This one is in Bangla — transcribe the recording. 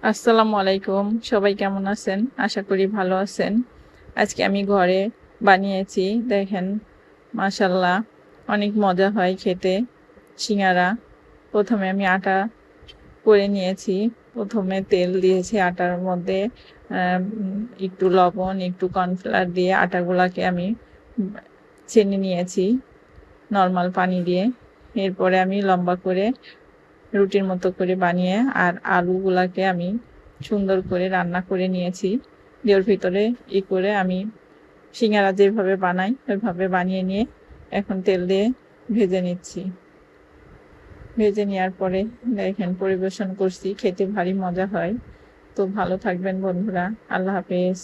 আসসালামু আলাইকুম। সবাই কেমন আছেন? আশা করি ভালো আছেন। আজকে আমি ঘরে বানিয়েছি। দেখেন মাশাআল্লাহ অনেক মজা হয় খেতে সিঙ্গারা। প্রথমে আমি আটা করে নিয়েছি। প্রথমে তেল দিয়েছি আটার মধ্যে একটু লবণ, একটু কর্নফ্লাওয়ার দিয়ে আটাগুলাকে আমি উম ছেনে নিয়েছি নরমাল পানি দিয়ে। এরপরে আমি লম্বা করে রুটির মতো করে বানিয়ে আর আলুগুলাকে আমি সুন্দর করে রান্না করে নিয়েছি। দিয়ে ওর ভিতরে করে আমি সিঙ্গারা যেভাবে বানাই ওইভাবে বানিয়ে নিয়ে এখন তেল দিয়ে ভেজে নিচ্ছি। ভেজে নেওয়ার পরে দেখেন পরিবেশন করছি। খেতে ভারী মজা হয়। তো ভালো থাকবেন বন্ধুরা। আল্লাহ হাফেজ।